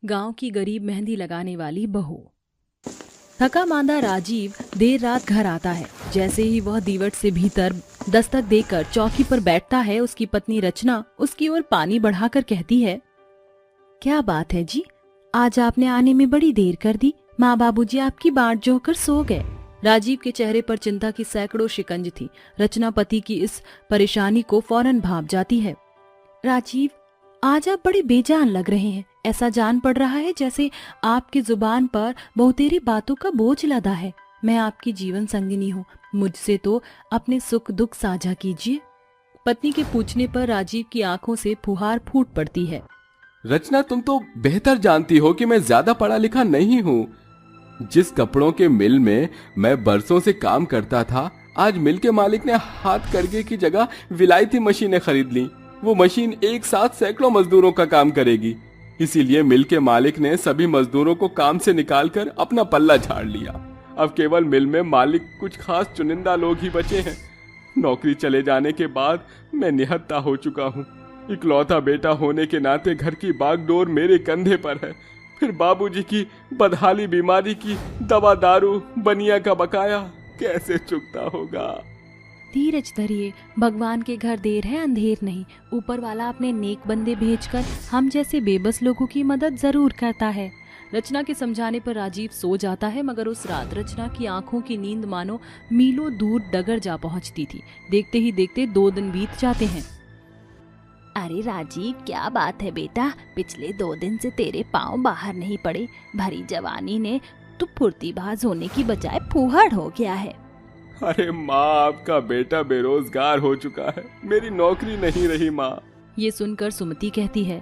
गांव की गरीब मेहंदी लगाने वाली बहू। थका मांदा राजीव देर रात घर आता है। जैसे ही वह दीवट से भीतर दस्तक देकर चौकी पर बैठता है, उसकी पत्नी रचना उसकी ओर पानी बढ़ाकर कहती है, क्या बात है जी, आज आपने आने में बड़ी देर कर दी। माँ बाबूजी आपकी बाट जोकर सो गए। राजीव के चेहरे पर चिंता की सैकड़ों शिकंज थी। रचना पति की इस परेशानी को फौरन भांप जाती है। राजीव, आज आप बड़े बेजान लग रहे हैं। ऐसा जान पड़ रहा है जैसे आपकी जुबान पर बहुतेरी बातों का बोझ लदा है। मैं आपकी जीवन संगिनी हूँ, मुझसे तो अपने सुख दुख साझा कीजिए। पत्नी के पूछने पर राजीव की आंखों से फुहार फूट पड़ती है। रचना, तुम तो बेहतर जानती हो कि मैं ज्यादा पढ़ा लिखा नहीं हूँ। जिस कपड़ों के मिल में मैं बरसों से काम करता था, आज मिल के मालिक ने हाथ करके की जगह विलायती मशीनें खरीद ली। वो मशीन एक साथ सैकड़ों मजदूरों का काम करेगी। इसीलिए मिल के मालिक ने सभी मजदूरों को काम से निकालकर अपना पल्ला झाड़ लिया। अब केवल मिल में मालिक कुछ खास चुनिंदा लोग ही बचे हैं। नौकरी चले जाने के बाद मैं निहत्था हो चुका हूँ। इकलौता बेटा होने के नाते घर की बागडोर मेरे कंधे पर है। फिर बाबूजी की बदहाली बीमारी की दवा दारू बनिया का बकाया कैसे चुकता होगा। धीरज धरिए, भगवान के घर देर है अंधेर नहीं। ऊपर वाला अपने नेक बंदे भेजकर हम जैसे बेबस लोगों की मदद जरूर करता है। रचना के समझाने पर राजीव सो जाता है, मगर उस रात रचना की आंखों की नींद मानो मीलों दूर डगर जा पहुंचती थी। देखते ही देखते 2 दिन बीत जाते हैं। अरे राजीव, क्या बात है बेटा, पिछले 2 दिन से तेरे पाँव बाहर नहीं पड़े। भरी जवानी ने तू फुर्तीबाज होने की बजाय फूहड़ हो गया है। अरे माँ, आपका बेटा बेरोजगार हो चुका है। मेरी नौकरी नहीं रही माँ। ये सुनकर सुमति कहती है,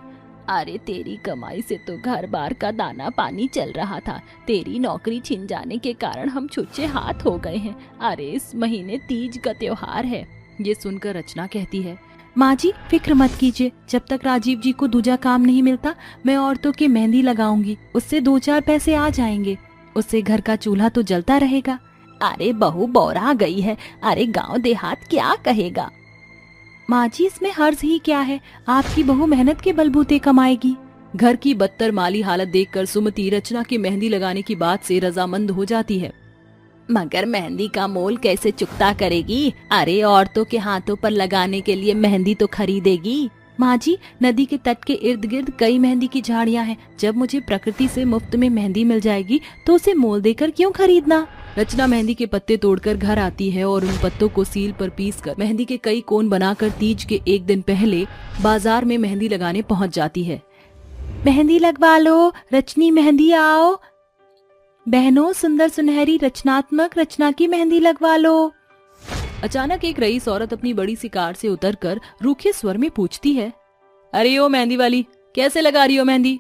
अरे तेरी कमाई से तो घर बार का दाना पानी चल रहा था। तेरी नौकरी छिन जाने के कारण हम छुच्छे हाथ हो गए हैं। अरे इस महीने तीज का त्योहार है। ये सुनकर रचना कहती है, माँ जी फिक्र मत कीजिए, जब तक राजीव जी को दूजा काम नहीं मिलता मैं औरतों की मेहंदी लगाऊंगी। उससे 2-4 पैसे आ जाएंगे। उससे घर का चूल्हा तो जलता रहेगा। अरे बहू बौरा गई है। अरे गांव देहात क्या कहेगा। माँ जी, इसमें हर्ज ही क्या है, आपकी बहू मेहनत के बलबूते कमाएगी। घर की बदतर माली हालत देखकर सुमति रचना की मेहंदी लगाने की बात से रजामंद हो जाती है। मगर मेहंदी का मोल कैसे चुकता करेगी। अरे औरतों के हाथों पर लगाने के लिए मेहंदी तो खरीदेगी। माँ जी, नदी के तट के इर्द गिर्द कई मेहंदी की झाड़ियाँ हैं। जब मुझे प्रकृति से मुफ्त में मेहंदी मिल जाएगी तो उसे मोल देकर क्यों खरीदना। रचना मेहंदी के पत्ते तोड़कर घर आती है और उन पत्तों को सील पर पीसकर मेहंदी के कई कोन बनाकर तीज के 1 दिन पहले बाजार में मेहंदी लगाने पहुँच जाती है। मेहंदी लगवा लो, रचनी मेहंदी आओ। बहनों, सुंदर सुनहरी रचनात्मक रचना की मेहंदी लगवा लो। अचानक एक रईस औरत अपनी बड़ी सी कार से उतरकर रूखे स्वर में पूछती है, अरे ओ मेहंदी वाली, कैसे लगा रही हो मेहंदी।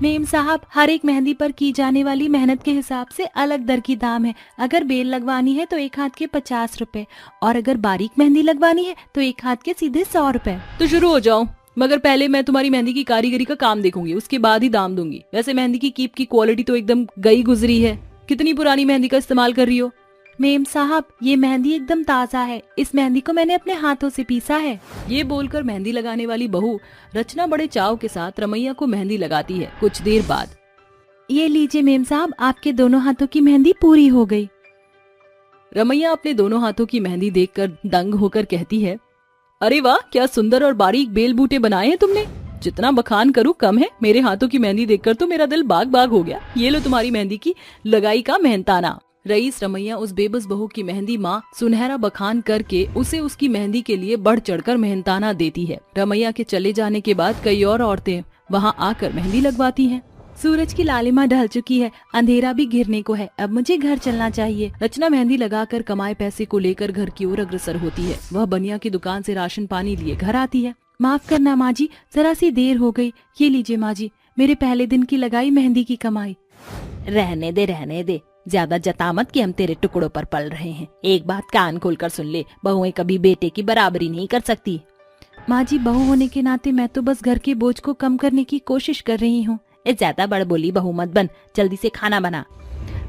मेम साहब, हर एक मेहंदी पर की जाने वाली मेहनत के हिसाब से अलग दर की दाम है। अगर बेल लगवानी है तो एक हाथ के 50 रुपए, और अगर बारीक मेहंदी लगवानी है तो एक हाथ के सीधे 100 रुपए। तो शुरू हो जाओ, मगर पहले मैं तुम्हारी मेहंदी की कारीगरी का काम देखूंगी, उसके बाद ही दाम दूंगी। वैसे मेहंदी की कीप की क्वालिटी तो एकदम गई गुजरी है। कितनी पुरानी मेहंदी का इस्तेमाल कर रही हो। मेम साहब, ये मेहंदी एकदम ताजा है। इस मेहंदी को मैंने अपने हाथों से पीसा है। ये बोलकर मेहंदी लगाने वाली बहू रचना बड़े चाव के साथ रमैया को मेहंदी लगाती है। कुछ देर बाद, ये लीजिए मेम साहब, आपके दोनों हाथों की मेहंदी पूरी हो गई। रमैया अपने दोनों हाथों की मेहंदी देखकर दंग होकर कहती है, अरे वाह, क्या सुंदर और बारीक बेल बूटे बनाए हैं तुमने। जितना बखान करूं कम है। मेरे हाथों की मेहंदी देखकर तो मेरा दिल बाग बाग हो गया। ये लो तुम्हारी मेहंदी की लगाई का मेहनताना। रईस रमैया उस बेबस बहू की मेहंदी माँ सुनहरा बखान करके उसे उसकी मेहंदी के लिए बढ़ चढ़कर मेहनताना देती है। रमैया के चले जाने के बाद कई और औरतें वहाँ आकर मेहंदी लगवाती हैं। सूरज की लालिमा ढल चुकी है, अंधेरा भी घिरने को है, अब मुझे घर चलना चाहिए। रचना मेहंदी लगाकर कमाए पैसे को लेकर घर की ओर अग्रसर होती है। वह बनिया की दुकान से राशन पानी लिए घर आती है। माफ करना माँ जी, जरा सी देर हो गई। ये लीजिए माँ जी, मेरे पहले दिन की लगाई मेहंदी की कमाई। रहने दे, ज्यादा जता मत कि हम तेरे टुकड़ों पर पल रहे हैं। एक बात कान खोलकर सुन ले, बहुएं कभी बेटे की बराबरी नहीं कर सकती। माँ जी, बहू होने के नाते मैं तो बस घर के बोझ को कम करने की कोशिश कर रही हूँ। ज्यादा बड़बोली बहू मत बन, जल्दी से खाना बना।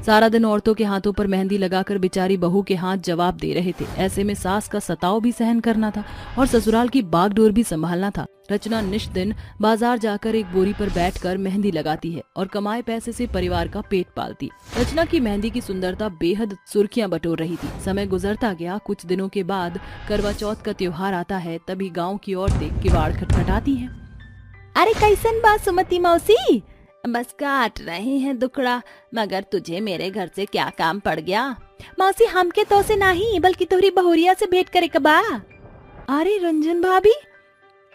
सारा दिन औरतों के हाथों पर मेहंदी लगाकर बेचारी बहू के हाथ जवाब दे रहे थे। ऐसे में सास का सताव भी सहन करना था और ससुराल की बागडोर भी संभालना था। रचना निश दिन बाजार जाकर एक बोरी पर बैठकर मेहंदी लगाती है और कमाए पैसे से परिवार का पेट पालती। रचना की मेहंदी की सुंदरता बेहद सुर्खियां बटोर रही थी। समय गुजरता गया। कुछ दिनों के बाद करवा चौथ का त्योहार आता है। तभी गाँव की औरतें किवाड़ खटखटाती हैं। अरे कैसन बात सुमति मौसी, बस काट रहे हैं दुखड़ा, मगर तुझे मेरे घर से क्या काम पड़ गया? मौसी हमके तो से नहीं बल्कि तोहरी बहुरिया से भेंट करे कबा। अरे रंजन भाभी,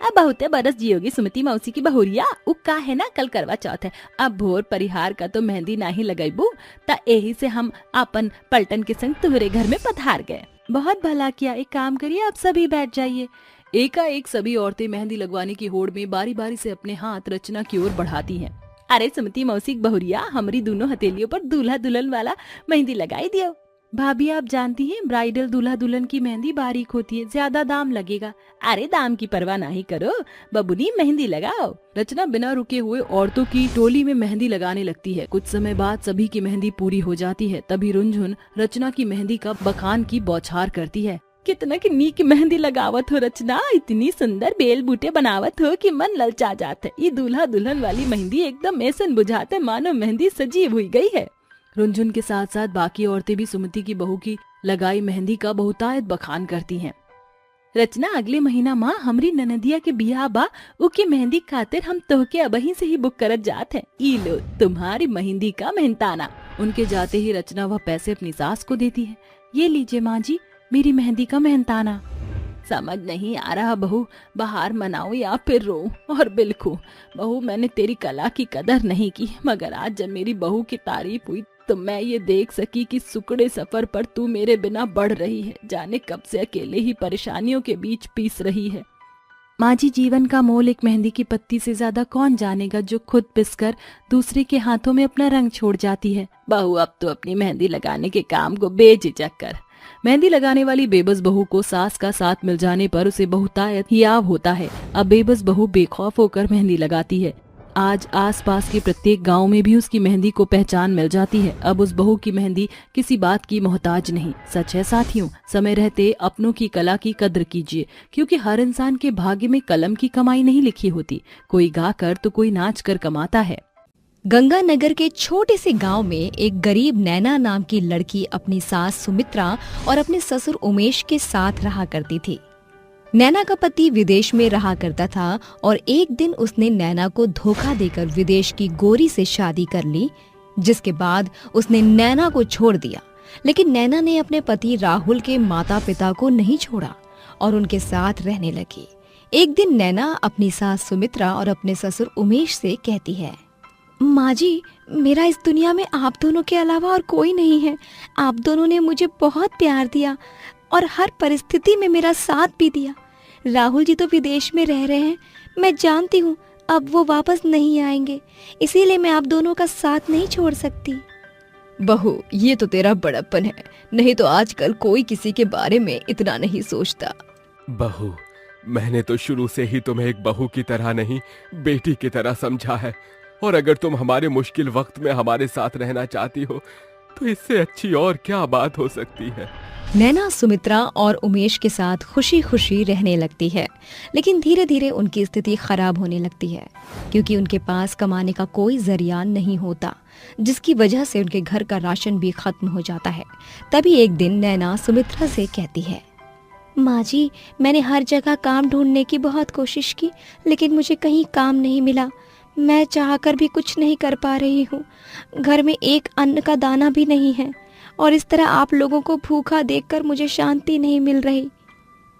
अब बहुते बरस जियोगी सुमति मौसी की बहुरिया। उक्का है ना, कल करवा चौथ है। अब भोर परिहार का तो मेहंदी नहीं लगाईबू, ता यही से हम अपन पलटन के संग तुम्हारे घर में पधार गए। बहुत भला किया। एक काम करिए, आप सभी बैठ जाइए। एकाएक सभी औरतें मेहंदी लगवाने की होड़ में बारी बारी से अपने हाथ रचना की ओर बढ़ाती हैं। अरे सुमति मौसी बहुरिया, हमारी दोनों हथेलियों पर दूल्हा दुल्हन वाला मेहंदी लगाई दियो। भाभी आप जानती हैं ब्राइडल दूल्हा दुल्हन की मेहंदी बारीक होती है, ज्यादा दाम लगेगा। अरे दाम की परवाह नहीं करो, बबुनी मेहंदी लगाओ। रचना बिना रुके हुए औरतों की टोली में मेहंदी लगाने लगती है। कुछ समय बाद सभी की मेहंदी पूरी हो जाती है। तभी रुनझुन रचना की मेहंदी का बखान की बौछार करती है। कितना की नीक मेहंदी लगावत हो रचना, इतनी सुंदर बेल बूटे बनावत हो कि मन ललचा जाता है। ये दूल्हा दुल्हन वाली मेहंदी एकदम ऐसन बुझाता है मानो मेहंदी सजीव हुई गई है। रुनझुन के साथ साथ बाकी औरतें भी सुमति की बहू की लगाई मेहंदी का बहुतायत बखान करती हैं। रचना अगले महीना माँ हमरी ननदिया के बियाह बा, उकी मेहंदी खातिर हम तोहके अबही से ही बुक करत जात है। ई लो तुम्हारी मेहंदी का मेहनताना। उनके जाते ही रचना वह पैसे अपनी सास को देती है। ये लीजिए माँ जी, मेरी मेहंदी का मेहनताना। समझ नहीं आ रहा बहू, बाहर मनाऊं या फिर रो और बिलखूं। बहू मैंने तेरी कला की कदर नहीं की, मगर आज जब मेरी बहू की तारीफ हुई तो मैं ये देख सकी कि सुकड़े सफर पर तू मेरे बिना बढ़ रही है। जाने कब से अकेले ही परेशानियों के बीच पीस रही है। माँ जी, जीवन का मोल एक मेहंदी की पत्ती से ज्यादा कौन जानेगा, जो खुद पिसकर दूसरे के हाथों में अपना रंग छोड़ जाती है। बहू अब तो अपनी मेहंदी लगाने के काम को बेझिझक कर। मेहंदी लगाने वाली बेबस बहू को सास का साथ मिल जाने पर उसे बहुतायत हियाव होता है। अब बेबस बहू बेखौफ होकर मेहंदी लगाती है। आज आसपास के प्रत्येक गांव में भी उसकी मेहंदी को पहचान मिल जाती है। अब उस बहू की मेहंदी किसी बात की मोहताज नहीं। सच है साथियों, समय रहते अपनों की कला की कद्र कीजिए, क्योंकि हर इंसान के भाग्य में कलम की कमाई नहीं लिखी होती। कोई गा कर तो कोई नाच कर कमाता है। गंगानगर के छोटे से गांव में एक गरीब नैना नाम की लड़की अपनी सास सुमित्रा और अपने ससुर उमेश के साथ रहा करती थी। नैना का पति विदेश में रहा करता था और एक दिन उसने नैना को धोखा देकर विदेश की गोरी से शादी कर ली, जिसके बाद उसने नैना को छोड़ दिया। लेकिन नैना ने अपने पति राहुल के माता पिता को नहीं छोड़ा और उनके साथ रहने लगी। एक दिन नैना अपनी सास सुमित्रा और अपने ससुर उमेश से कहती है, माँ जी, मेरा इस दुनिया में आप दोनों के अलावा और कोई नहीं है। आप दोनों ने मुझे बहुत प्यार दिया और हर परिस्थिति में मेरा साथ भी दिया। राहुल जी तो विदेश में रह रहे हैं, मैं जानती हूँ अब वो वापस नहीं आएंगे, इसीलिए मैं आप दोनों का साथ नहीं छोड़ सकती। बहू, ये तो तेरा बड़प्पन है, नहीं तो आजकल कोई किसी के बारे में इतना नहीं सोचता। बहू, मैंने तो शुरू से ही तुम्हें एक बहू की तरह नहीं, बेटी की तरह समझा है। और अगर तुम हमारे मुश्किल वक्त में हमारे साथ रहना चाहती हो तो इससे अच्छी और क्या बात हो सकती है। नैना सुमित्रा और उमेश के साथ खुशी खुशी रहने लगती है, लेकिन धीरे धीरे उनकी स्थिति खराब होने लगती है, क्योंकि उनके पास कमाने का कोई जरिया नहीं होता, जिसकी वजह से उनके घर का राशन भी खत्म हो जाता है। तभी एक दिन नैना सुमित्रा से कहती है, माँ जी, मैंने हर जगह काम ढूंढने की बहुत कोशिश की, लेकिन मुझे कहीं काम नहीं मिला। मैं चाहकर भी कुछ नहीं कर पा रही हूँ। घर में एक अन्न का दाना भी नहीं है और इस तरह आप लोगों को भूखा देखकर मुझे शांति नहीं मिल रही।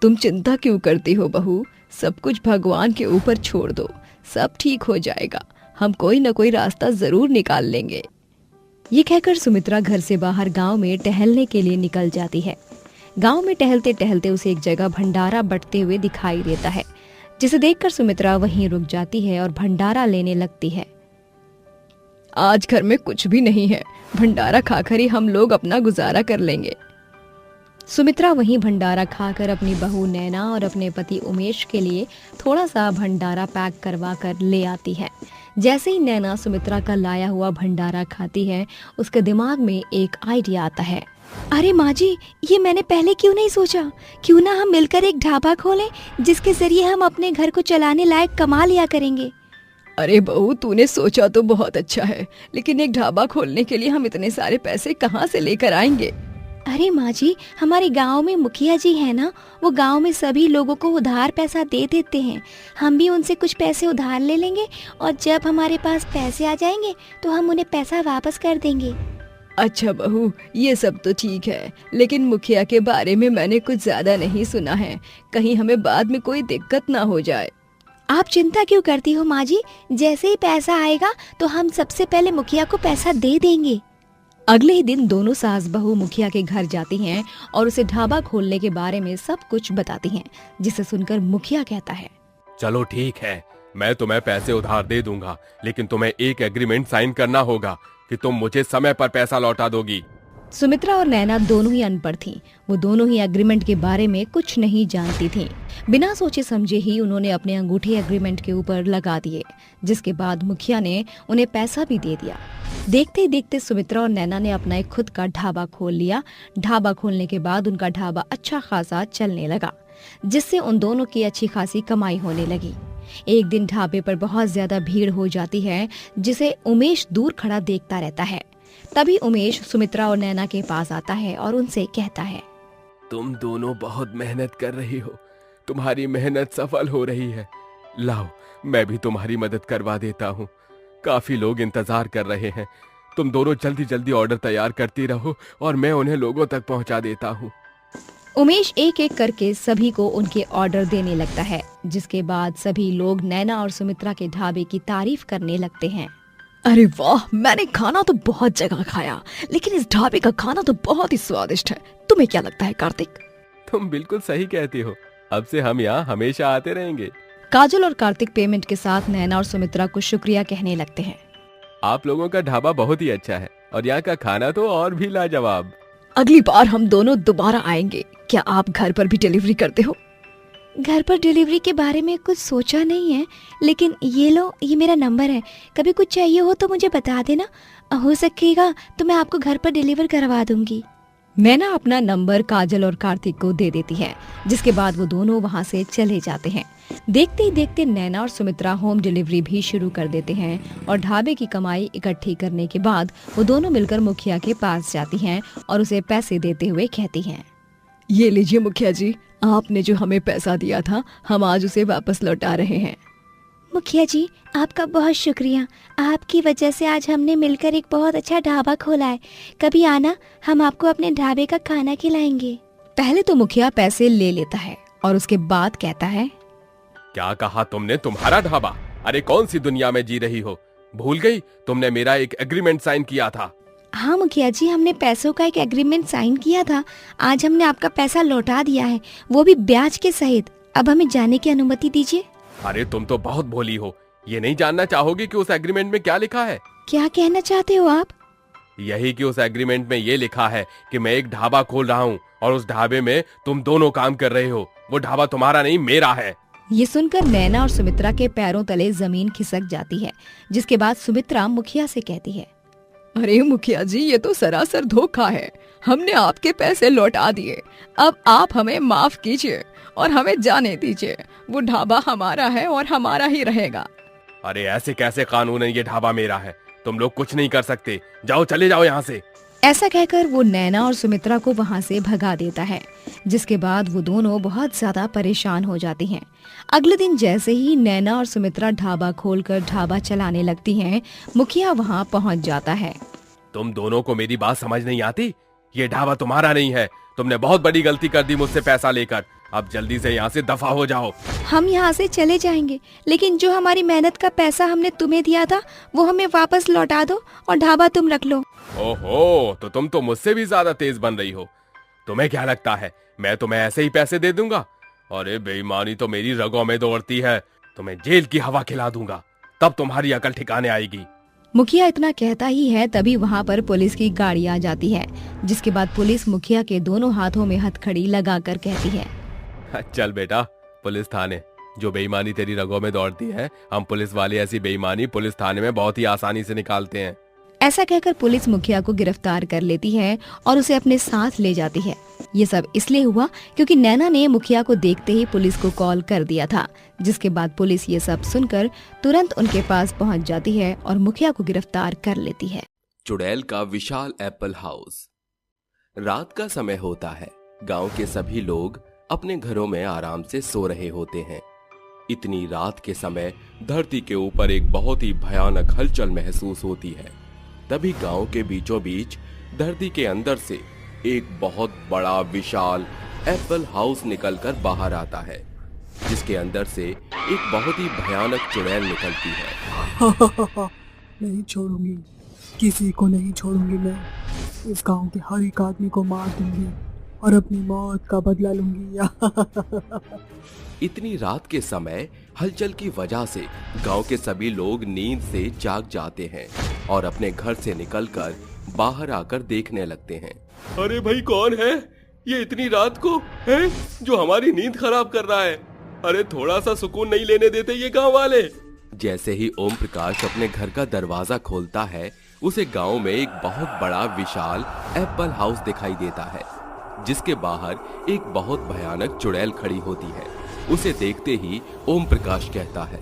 तुम चिंता क्यों करती हो बहू, सब कुछ भगवान के ऊपर छोड़ दो, सब ठीक हो जाएगा। हम कोई न कोई रास्ता जरूर निकाल लेंगे। ये कहकर सुमित्रा घर से बाहर गांव में टहलने के लिए निकल जाती है। गांव में टहलते टहलते उसे एक जगह भंडारा बंटते हुए दिखाई देता है, जिसे देखकर सुमित्रा वहीं रुक जाती है और भंडारा लेने लगती है। आज घर में कुछ भी नहीं है, भंडारा खाकर ही हम लोग अपना गुजारा कर लेंगे। सुमित्रा वहीं भंडारा खाकर अपनी बहू नैना और अपने पति उमेश के लिए थोड़ा सा भंडारा पैक करवा कर ले आती है। जैसे ही नैना सुमित्रा का लाया हुआ भंडारा खाती है, उसके दिमाग में एक आइडिया आता है। अरे माँ जी, ये मैंने पहले क्यों नहीं सोचा? क्यों ना हम मिलकर एक ढाबा खोलें जिसके जरिए हम अपने घर को चलाने लायक कमा लिया करेंगे। अरे बहू, तूने सोचा तो बहुत अच्छा है, लेकिन एक ढाबा खोलने के लिए हम इतने सारे पैसे कहाँ से लेकर आएंगे? अरे माँ जी, हमारे गांव में मुखिया जी है ना, वो गांव में सभी लोगों को उधार पैसा दे देते हैं। हम भी उनसे कुछ पैसे उधार ले लेंगे और जब हमारे पास पैसे आ जाएंगे तो हम उन्हें पैसा वापस कर देंगे। अच्छा बहू, ये सब तो ठीक है, लेकिन मुखिया के बारे में मैंने कुछ ज्यादा नहीं सुना है, कहीं हमें बाद में कोई दिक्कत ना हो जाए। आप चिंता क्यों करती हो माँ जी? जैसे ही पैसा आएगा तो हम सबसे पहले मुखिया को पैसा दे देंगे। अगले ही दिन दोनों सास बहू मुखिया के घर जाती हैं और उसे ढाबा खोलने के बारे में सब कुछ बताती हैं, जिसे सुनकर मुखिया कहता है, चलो ठीक है, मैं तुम्हें पैसे उधार दे दूंगा, लेकिन तुम्हें एक एग्रीमेंट साइन करना होगा कि तुम मुझे समय पर पैसा लौटा दोगी। सुमित्रा और नैना दोनों ही अनपढ़ थीं। वो दोनों ही एग्रीमेंट के बारे में कुछ नहीं जानती थीं। बिना सोचे समझे ही उन्होंने अपने अंगूठे एग्रीमेंट के ऊपर लगा दिए, जिसके बाद मुखिया ने उन्हें पैसा भी दे दिया। देखते ही देखते सुमित्रा और नैना ने अपना एक खुद का ढाबा खोल लिया। ढाबा खोलने के बाद उनका ढाबा अच्छा खासा चलने लगा, जिससे उन दोनों की अच्छी खासी कमाई होने लगी। एक दिन ढाबे पर बहुत ज्यादा भीड़ हो जाती है, जिसे उमेश दूर खड़ा देखता रहता है। तभी उमेश सुमित्रा और नैना के पास आता है और उनसे कहता है, तुम दोनों बहुत मेहनत कर रही हो, तुम्हारी मेहनत सफल हो रही है। लाओ, मैं भी तुम्हारी मदद करवा देता हूँ। काफी लोग इंतजार कर रहे हैं। तुम दोनों जल्दी जल्दी ऑर्डर तैयार करती रहो और मैं उन्हें लोगों तक पहुँचा देता हूँ। उमेश एक एक करके सभी को उनके ऑर्डर देने लगता है, जिसके बाद सभी लोग नैना और सुमित्रा के ढाबे की तारीफ करने लगते हैं। अरे वाह, मैंने खाना तो बहुत जगह खाया, लेकिन इस ढाबे का खाना तो बहुत ही स्वादिष्ट है। तुम्हें क्या लगता है कार्तिक? तुम बिल्कुल सही कहती हो, अब से हम यहाँ हमेशा आते रहेंगे। काजल और कार्तिक पेमेंट के साथ नैना और सुमित्रा को शुक्रिया कहने लगते हैं। आप लोगों का ढाबा बहुत ही अच्छा है और यहाँ का खाना तो और भी लाजवाब। अगली बार हम दोनों दोबारा आएंगे। क्या आप घर पर भी डिलीवरी करते हो? घर पर डिलीवरी के बारे में कुछ सोचा नहीं है, लेकिन ये लो, ये मेरा नंबर है। कभी कुछ चाहिए हो तो मुझे बता देना, हो सकेगा तो मैं आपको घर पर डिलीवर करवा दूंगी। नैना अपना नंबर काजल और कार्तिक को दे देती है, जिसके बाद वो दोनों वहाँ से चले जाते हैं। देखते ही देखते नैना और सुमित्रा होम डिलीवरी भी शुरू कर देते हैं और ढाबे की कमाई इकट्ठी करने के बाद वो दोनों मिलकर मुखिया के पास जाती हैं और उसे पैसे देते हुए कहती हैं, ये लीजिए मुखिया जी, आपने जो हमें पैसा दिया था, हम आज उसे वापस लौटा रहे हैं। मुखिया जी, आपका बहुत शुक्रिया। आपकी वजह से आज हमने मिलकर एक बहुत अच्छा ढाबा खोला है। कभी आना, हम आपको अपने ढाबे का खाना खिलाएंगे। पहले तो मुखिया पैसे ले लेता है और उसके बाद कहता है, क्या कहा तुमने? तुम्हारा ढाबा? अरे कौन सी दुनिया में जी रही हो? भूल गई तुमने मेरा एक एग्रीमेंट साइन किया था। हाँ मुखिया जी, हमने पैसों का एक एग्रीमेंट साइन किया था। आज हमने आपका पैसा लौटा दिया है, वो भी ब्याज के सहित। अब हमें जाने की अनुमति दीजिए। अरे तुम तो बहुत भोली हो, ये नहीं जानना चाहोगी कि उस एग्रीमेंट में क्या लिखा है? क्या कहना चाहते हो आप? यही कि उस एग्रीमेंट में ये लिखा है कि मैं एक ढाबा खोल रहा हूँ और उस ढाबे में तुम दोनों काम कर रहे हो। वो ढाबा तुम्हारा नहीं, मेरा है। ये सुनकर नैना और सुमित्रा के पैरों तले जमीन खिसक जाती है, जिसके बाद सुमित्रा मुखिया से कहती है, अरे मुखिया जी, ये तो सरासर धोखा है। हमने आपके पैसे लौटा दिए, अब आप हमें माफ कीजिए और हमें जाने दीजिए। वो ढाबा हमारा है और हमारा ही रहेगा। अरे ऐसे कैसे कानून है? ये ढाबा मेरा है, तुम लोग कुछ नहीं कर सकते। जाओ, चले जाओ यहाँ से। ऐसा कहकर वो नैना और सुमित्रा को वहाँ से भगा देता है, जिसके बाद वो दोनों बहुत ज्यादा परेशान हो जाती हैं। अगले दिन जैसे ही नैना और सुमित्रा ढाबा खोलकर ढाबा चलाने लगती हैं, मुखिया वहाँ पहुँच जाता है। तुम दोनों को मेरी बात समझ नहीं आती? ये ढाबा तुम्हारा नहीं है। तुमने बहुत बड़ी गलती कर दी मुझसे पैसा लेकर। अब जल्दी से यहाँ से दफा हो जाओ। हम यहाँ से चले जाएंगे, लेकिन जो हमारी मेहनत का पैसा हमने तुम्हें दिया था वो हमें वापस लौटा दो और ढाबा तुम रख लो। ओहो, तो तुम तो मुझसे भी ज्यादा तेज बन रही हो। तुम्हें क्या लगता है मैं तुम्हें ऐसे ही पैसे दे दूंगा? अरे बेईमानी तो मेरी रगों में दौड़ती है। तुम्हें जेल की हवा खिला दूंगा, तब तुम्हारी अकल ठिकाने आएगी। मुखिया इतना कहता ही है तभी वहाँ पर पुलिस की गाड़ी आ जाती है, जिसके बाद पुलिस मुखिया के दोनों हाथों में हथकड़ी लगाकर कहती है, चल बेटा पुलिस थाने। जो बेईमानी तेरी रगों में दौड़ती है, हम पुलिस वाले ऐसी बेईमानी पुलिस थाने में बहुत ही आसानी से निकालते हैं। ऐसा कहकर पुलिस मुखिया को गिरफ्तार कर लेती है और उसे अपने साथ ले जाती है। ये सब इसलिए हुआ क्योंकि नैना ने मुखिया को देखते ही पुलिस को कॉल कर दिया था, जिसके बाद पुलिस ये सब सुनकर तुरंत उनके पास पहुंच जाती है और मुखिया को गिरफ्तार कर लेती है। चुड़ैल का विशाल एप्पल हाउस। रात का समय होता है। गांव के सभी लोग अपने घरों में आराम से सो रहे होते हैं। इतनी रात के समय धरती के ऊपर एक बहुत ही भयानक हलचल महसूस होती है। तभी गांव के बीचों बीच धरती के अंदर से एक बहुत बड़ा विशाल एप्पल हाउस निकलकर बाहर आता है, जिसके अंदर से एक बहुत ही भयानक चुड़ैल निकलती है। नहीं छोड़ूंगी, किसी को नहीं छोड़ूंगी। मैं इस गांव के हर एक आदमी को मार दूंगी और अपनी मौत का बदला लूंगी। इतनी रात के समय हलचल की वजह से गांव के सभी लोग नींद से जाग जाते हैं और अपने घर से निकलकर बाहर आकर देखने लगते हैं। अरे भाई कौन है ये इतनी रात को है जो हमारी नींद खराब कर रहा है? अरे थोड़ा सा सुकून नहीं लेने देते ये गांव वाले। जैसे ही ओम प्रकाश अपने घर का दरवाजा खोलता है, उसे गांव में एक बहुत बड़ा विशाल एप्पल हाउस दिखाई देता है, जिसके बाहर एक बहुत भयानक चुड़ैल खड़ी होती है। उसे देखते ही ओम प्रकाश कहता है,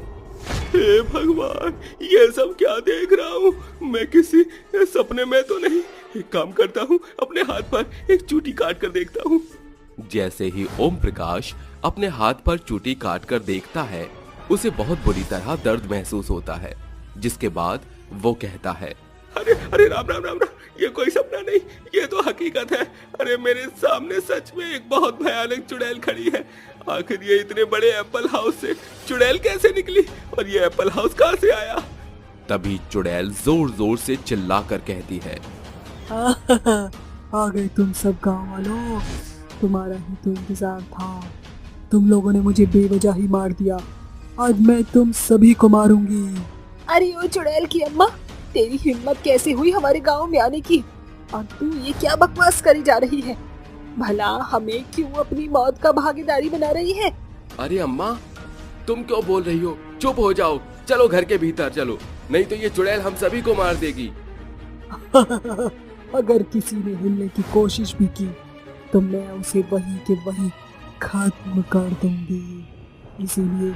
हे भगवान, ये सब क्या देख रहा हूँ? मैं किसी सपने में तो नहीं। एक काम करता हूँ, अपने हाथ पर एक चूटी काट कर देखता हूँ। जैसे ही ओम प्रकाश अपने हाथ पर चूटी काट कर देखता है, उसे बहुत बुरी तरह दर्द महसूस होता है, जिसके बाद वो कहता है, अरे अरे राम राम राम राम, ये कोई सपना नहीं, ये तो हकीकत है। अरे मेरे सामने सच में एक बहुत भयानक चुड़ैल खड़ी है। आखिर ये इतने बड़े एप्पल हाउस से चुड़ैल कैसे निकली और ये एप्पल हाउस कहाँ से आया? तभी चुड़ैल जोर जोर से चिल्लाकर कहती है, आ गए तुम सब गांव वालों, तुम्हारा ही तो इंतजार था। तुम लोगों ने मुझे बेवजह ही मार दिया, आज मैं तुम सभी को मारूंगी। अरे ओ चुड़ैल की अम्मा, तेरी हिम्मत कैसे हुई हमारे गांव में आने की? और तू ये क्या बकवास करी जा रही है? भला हमें क्यों अपनी मौत का भागीदारी बना रही है? अरे अम्मा, तुम क्यों बोल रही हो? चुप हो जाओ, चलो घर के भीतर चलो, नहीं तो ये चुड़ैल हम सभी को मार देगी। अगर किसी ने हिलने की कोशिश भी की तो मैं उसे वहीं के वहीं खत्म कर दूंगी। इसीलिए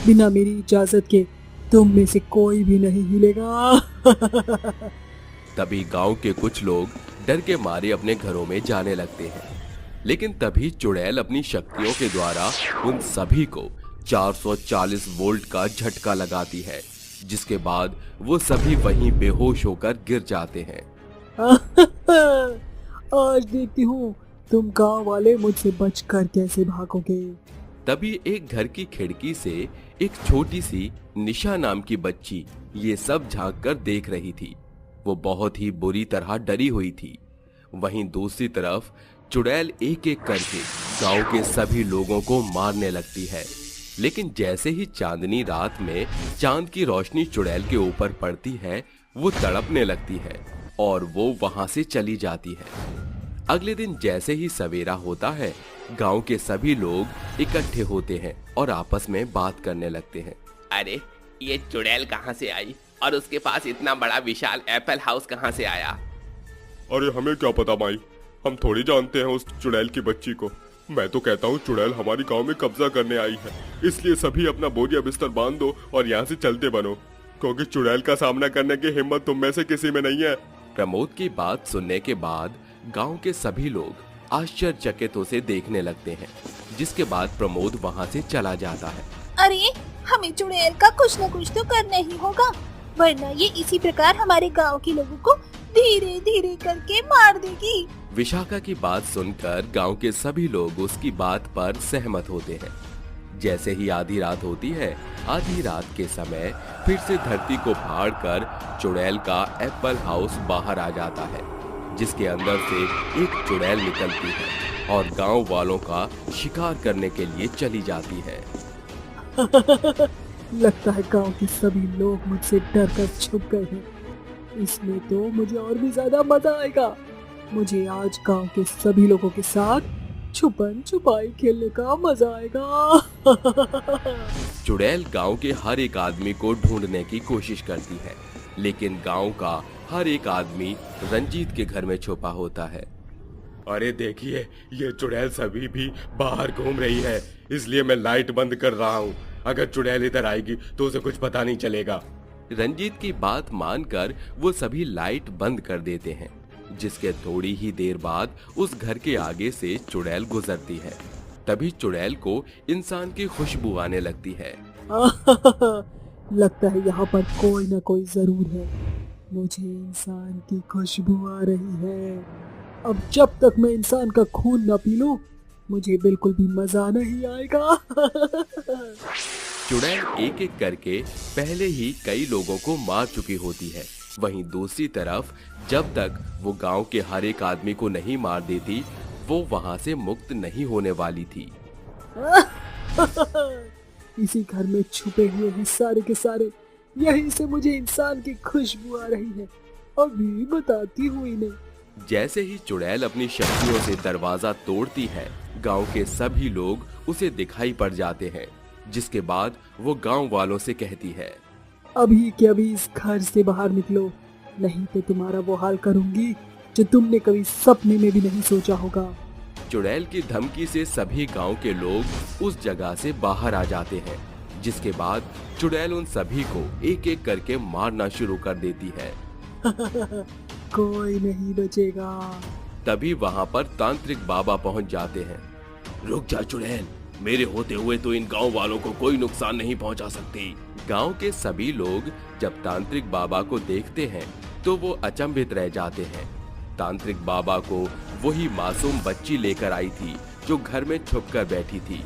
बिना मेरी इजाजत के तुम में से कोई भी नहीं हिलेगा। तभी गांव के कुछ लोग डर के मारे अपने घरों में जाने लगते हैं, लेकिन तभी चुड़ैल अपनी शक्तियों के द्वारा उन सभी को 440 वोल्ट का झटका लगाती है, जिसके बाद वो सभी वहीं बेहोश होकर गिर जाते हैं। आज देखती हूँ तुम गांव वाले मुझसे बचकर कैसे भागोगे। तभी एक घर की खिड़की से एक छोटी सी निशा नाम की बच्ची ये सब झांक कर देख रही थी। वो बहुत ही बुरी तरह डरी हुई थी। वहीं दूसरी तरफ चुड़ैल एक एक करके गांव के सभी लोगों को मारने लगती है, लेकिन जैसे ही चांदनी रात में चांद की रोशनी चुड़ैल के ऊपर पड़ती है, वो तड़पने लगती है और वो वहां से चली जाती है। अगले दिन जैसे ही सवेरा होता है, गांव के सभी लोग इकट्ठे होते हैं और आपस में बात करने लगते हैं। अरे ये चुड़ैल कहाँ से आई और उसके पास इतना बड़ा विशाल एप्पल हाउस कहाँ से आया? अरे हमें क्या पता माई, हम थोड़ी जानते हैं उस चुड़ैल की बच्ची को। मैं तो कहता हूँ चुड़ैल हमारी गांव में कब्जा करने आई है, इसलिए सभी अपना बोरिया बिस्तर बांध दो और यहाँ से चलते बनो, क्योंकि चुड़ैल का सामना करने की हिम्मत तुम में से किसी में नहीं है। प्रमोद की बात सुनने के बाद गांव के सभी लोग आश्चर्यचकित उसे देखने लगते हैं, जिसके बाद प्रमोद वहां से चला जाता है। अरे हमें चुड़ैल का कुछ न कुछ तो करना ही होगा, वरना ये इसी प्रकार हमारे गांव के लोगों को धीरे धीरे करके मार देगी। विशाखा की बात सुनकर गांव के सभी लोग उसकी बात पर सहमत होते हैं। जैसे ही आधी रात होती है, आधी रात के समय फिर से धरती को फाड़कर चुड़ैल का एप्पल हाउस बाहर आ जाता है, जिसके अंदर से एक चुड़ैल निकलती है और गांव वालों का शिकार करने के लिए चली जाती है। लगता है गांव के सभी लोग मुझसे डर कर छुप गए हैं। इसमें तो मुझे और भी ज्यादा मजा आएगा। मुझे आज गांव के सभी लोगों के साथ छुपन छुपाई खेलने का मजा आएगा। चुड़ैल गांव के हर एक आदमी को ढूंढने की कोशिश करती है, लेकिन गांव का हर एक आदमी रंजीत के घर में छुपा होता है। अरे देखिए, ये चुड़ैल सभी भी बाहर घूम रही है, इसलिए मैं लाइट बंद कर रहा हूँ। अगर चुड़ैल इधर आएगी तो उसे कुछ पता नहीं चलेगा। रंजीत की बात मानकर वो सभी लाइट बंद कर देते हैं, जिसके थोड़ी ही देर बाद उस घर के आगे से चुड़ैल गुजरती है। तभी चुड़ैल को इंसान की खुशबू आने लगती है। लगता है यहाँ पर कोई ना कोई जरूर है। मुझे इंसान की खुशबू आ रही है। अब जब तक मैं इंसान का खून न पी लूं, मुझे बिल्कुल भी मजा नहीं आएगा। चुड़ैल एक एक करके पहले ही कई लोगों को मार चुकी होती है। वहीं दूसरी तरफ जब तक वो गांव के हर एक आदमी को नहीं मार देती, वो वहां से मुक्त नहीं होने वाली थी। इसी घर में छुपे हुए हैं सारे के सारे। यहीं से मुझे इंसान की खुशबू आ रही है। अभी बताती हूँ इन्हें। जैसे ही चुड़ैल अपनी शक्तियों से दरवाजा तोड़ती है, गांव के सभी लोग उसे दिखाई पड़ जाते हैं, जिसके बाद वो गांव वालों से कहती है, अभी के अभी इस घर से बाहर निकलो, नहीं तो तुम्हारा वो हाल करूंगी जो तुमने कभी सपने में भी नहीं सोचा होगा। चुड़ैल की धमकी से सभी गांव के लोग उस जगह से बाहर आ जाते हैं, जिसके बाद चुड़ैल उन सभी को एक एक करके मारना शुरू कर देती है। कोई नहीं बचेगा। तभी वहां पर तांत्रिक बाबा पहुंच जाते हैं। रुक जा चुड़ैल, मेरे होते हुए तो इन गांव वालों को कोई नुकसान नहीं पहुंचा सकती। गांव के सभी लोग जब तांत्रिक बाबा को देखते हैं तो वो अचंभित रह जाते हैं। तांत्रिक बाबा को वही मासूम बच्ची लेकर आई थी जो घर में छुपकर बैठी थी।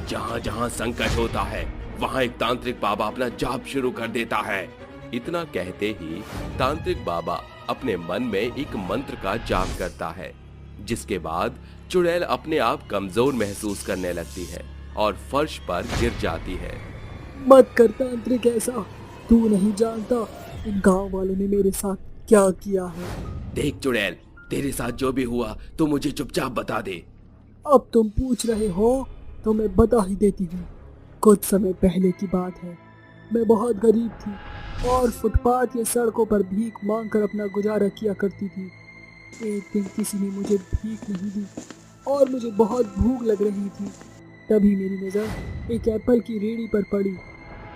जहाँ जहाँ संकट होता है वहाँ एक तांत्रिक बाबा अपना जाप शुरू कर देता है। इतना कहते ही तांत्रिक बाबा अपने मन में एक मंत्र का जाप करता है, जिसके बाद चुड़ैल अपने आप कमजोर महसूस करने लगती है और फर्श पर गिर जाती है। मत कर तांत्रिक ऐसा, तू नहीं जानता इन गांव वालों ने मेरे साथ क्या किया है। देख चुड़ैल, तेरे साथ जो भी हुआ तो मुझे चुपचाप बता दे। अब तुम पूछ रहे हो तो मैं बता ही देती हूँ। कुछ समय पहले की बात है। मैं बहुत गरीब थी और फुटपाथ या सड़कों पर भीख मांगकर अपना गुजारा किया करती थी। एक दिन किसी ने मुझे भीख नहीं दी और मुझे बहुत भूख लग रही थी। तभी मेरी नज़र एक एप्पल की रेहड़ी पर पड़ी।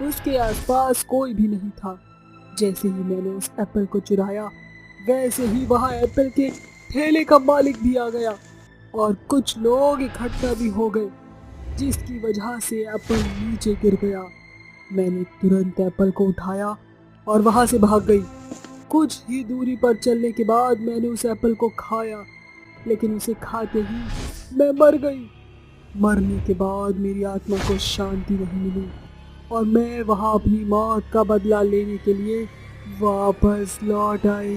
उसके आसपास कोई भी नहीं था। जैसे ही मैंने उस एप्पल को चुराया, वैसे ही वहाँ एप्पल के ठेले का मालिक भी आ गया और कुछ लोग इकट्ठा भी हो गए, जिसकी वजह से एप्पल नीचे गिर गया। मैंने तुरंत एप्पल को उठाया और वहाँ से भाग गई। कुछ ही दूरी पर चलने के बाद मैंने उस एप्पल को खाया, लेकिन उसे खाते ही मैं मर गई। मरने के बाद मेरी आत्मा को शांति नहीं मिली और मैं वहाँ अपनी मौत का बदला लेने के लिए वापस लौट आई।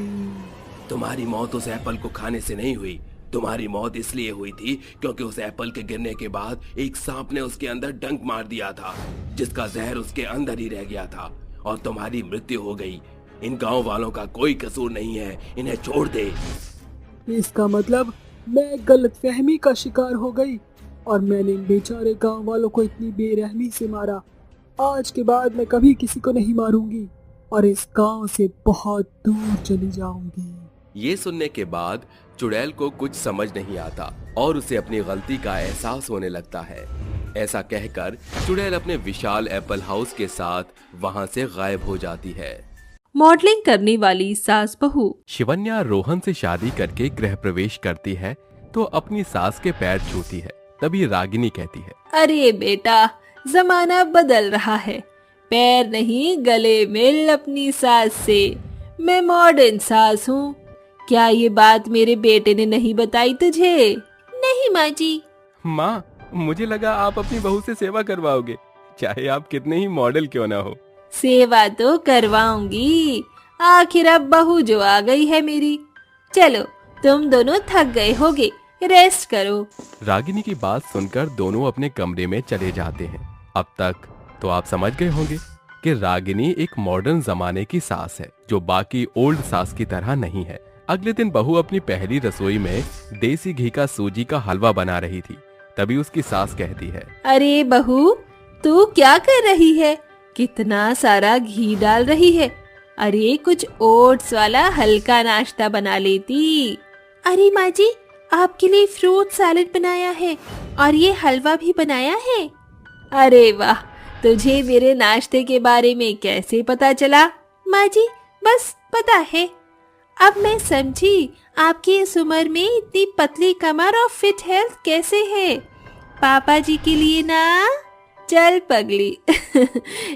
तुम्हारी मौत उस एप्पल को खाने से नहीं हुई। तुम्हारी मौत इसलिए हुई थी क्योंकि उस एप्पल के गिरने के बाद एक सांप ने उसके अंदर डंक मार दिया था, जिसका जहर उसके अंदर ही रह गया था और तुम्हारी मृत्यु हो गई। इन गांव वालों का कोई कसूर नहीं है, इन्हें छोड़ दे। इसका मतलब मैं गलतफहमी का शिकार हो गई और मैंने इन बेचारे गांव वालों को इतनी बेरहमी से मारा। आज के बाद मैं कभी किसी को नहीं मारूंगी और इस गांव से बहुत दूर चली जाऊंगी। ये सुनने के बाद चुड़ैल को कुछ समझ नहीं आता और उसे अपनी गलती का एहसास होने लगता है। ऐसा कहकर चुड़ैल अपने विशाल एप्पल हाउस के साथ वहां से गायब हो जाती है। मॉडलिंग करने वाली सास बहू। शिवन्या रोहन से शादी करके गृह प्रवेश करती है तो अपनी सास के पैर छूती है। तभी रागिनी कहती है, अरे बेटा, जमाना बदल रहा है, पैर नहीं गले मिल अपनी सास से। मैं मॉडर्न सास हूँ। क्या ये बात मेरे बेटे ने नहीं बताई तुझे? नहीं माँ जी। माँ, मुझे लगा आप अपनी बहू से सेवा करवाओगे, चाहे आप कितने ही मॉडल क्यों ना हो। सेवा तो करवाऊंगी, आखिर अब बहू जो आ गई है मेरी। चलो, तुम दोनों थक गए होगे, रेस्ट करो। रागिनी की बात सुनकर दोनों अपने कमरे में चले जाते हैं। अब तक तो आप समझ गए होंगे कि रागिनी एक मॉडर्न जमाने की सास है जो बाकी ओल्ड सास की तरह नहीं है। अगले दिन बहू अपनी पहली रसोई में देसी घी का सूजी का हलवा बना रही थी। तभी उसकी सास कहती है, अरे बहू, तू क्या कर रही है? कितना सारा घी डाल रही है। अरे कुछ ओट्स वाला हल्का नाश्ता बना लेती। अरे माँ जी, आपके लिए फ्रूट सैलेड बनाया है और ये हलवा भी बनाया है। अरे वाह, तुझे मेरे नाश्ते के बारे में कैसे पता चला? माँ जी, बस पता है। अब मैं समझी आपकी इस उम्र में इतनी पतली कमर और फिट हेल्थ कैसे है। पापा जी के लिए ना। चल पगली,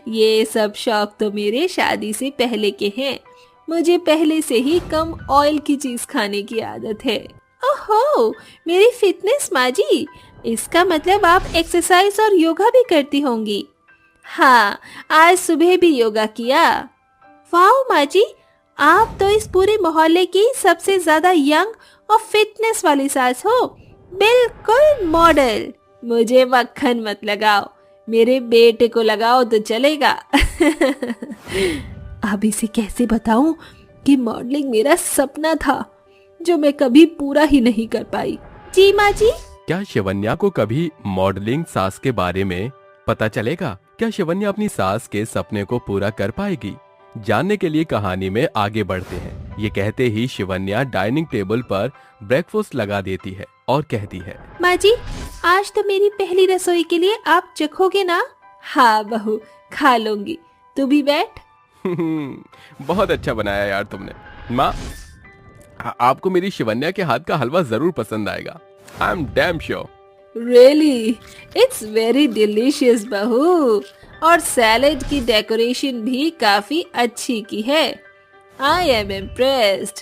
ये सब शौक तो मेरे शादी से पहले के हैं। मुझे पहले से ही कम ऑयल की चीज खाने की आदत है। ओहो, मेरी फिटनेस माँ जी, इसका मतलब आप एक्सरसाइज और योगा भी करती होंगी। हाँ, आज सुबह भी योगा किया। वाह माँ जी, आप तो इस पूरे मोहल्ले की सबसे ज्यादा यंग और फिटनेस वाली सास हो। बिल्कुल मॉडल। मुझे मक्खन मत लगाओ, मेरे बेटे को लगाओ तो चलेगा। अब इसे कैसे बताऊं कि मॉडलिंग मेरा सपना था जो मैं कभी पूरा ही नहीं कर पाई। जी माँ जी। क्या शिवन्या को कभी मॉडलिंग सास के बारे में पता चलेगा? क्या शिवन्या अपनी सास के सपने को पूरा कर पाएगी? जानने के लिए कहानी में आगे बढ़ते हैं। ये कहते ही शिवन्या डाइनिंग टेबल पर ब्रेकफास्ट लगा देती है और कहती है, माँ जी, आज तो मेरी पहली रसोई के लिए आप चखोगे ना? हाँ बहू, खा लूंगी। तू भी बैठ। बहुत अच्छा बनाया यार तुमने। माँ, आपको मेरी शिवन्या के हाथ का हलवा जरूर पसंद आएगा। I am damn sure. Really, it's very delicious बहू। और सैलेड की डेकोरेशन भी काफी अच्छी की है। I am impressed.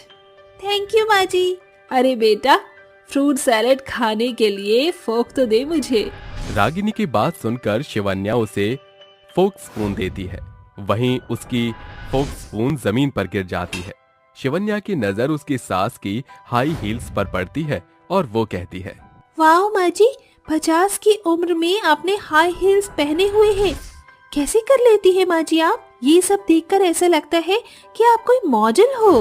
Thank you माँ जी। अरे बेटा, फ्रूट सैलेड खाने के लिए फोक तो दे मुझे। रागिनी की बात सुनकर शिवन्या उसे फोक स्पून देती है। वहीं उसकी फोक स्पून जमीन पर गिर जाती है। शिवन्या की नजर उसकी सास की हाई हील्स पर पड़ती है और वो कहती है, वाह माँ जी, 50 की उम्र में आपने हाई हील्स पहने हुए हैं। कैसे कर लेती है माँ जी आप? ये सब देखकर ऐसा लगता है कि आप कोई मॉडल हो।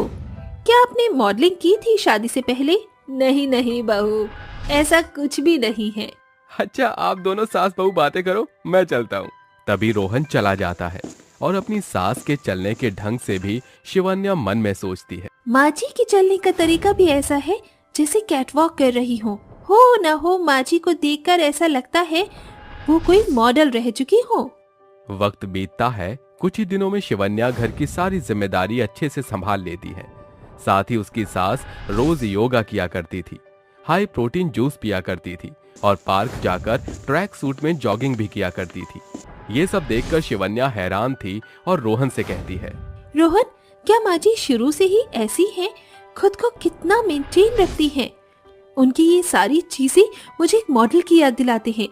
क्या आपने मॉडलिंग की थी शादी से पहले? नहीं नहीं बहू, ऐसा कुछ भी नहीं है। अच्छा, आप दोनों सास बहू बातें करो, मैं चलता हूँ। तभी रोहन चला जाता है और अपनी सास के चलने के ढंग से भी शिवन्या मन में सोचती है, माँ जी के चलने का तरीका भी ऐसा है जैसे कैटवॉक कर रही हो न हो माँ जी को देखकर ऐसा लगता है वो कोई मॉडल रह चुकी हो। वक्त बीतता है। कुछ ही दिनों में शिवन्या घर की सारी जिम्मेदारी अच्छे से संभाल लेती है। साथ ही उसकी सास रोज योगा किया करती थी, हाई प्रोटीन जूस पिया करती थी और पार्क जाकर ट्रैक सूट में जॉगिंग भी किया करती थी। ये सब देखकर शिवन्या हैरान थी और रोहन से कहती है, रोहन, क्या माँ जी शुरू से ही ऐसी हैं? खुद को कितना मेंटेन रखती हैं। उनकी ये सारी चीजें मुझे एक मॉडल की याद दिलाते हैं।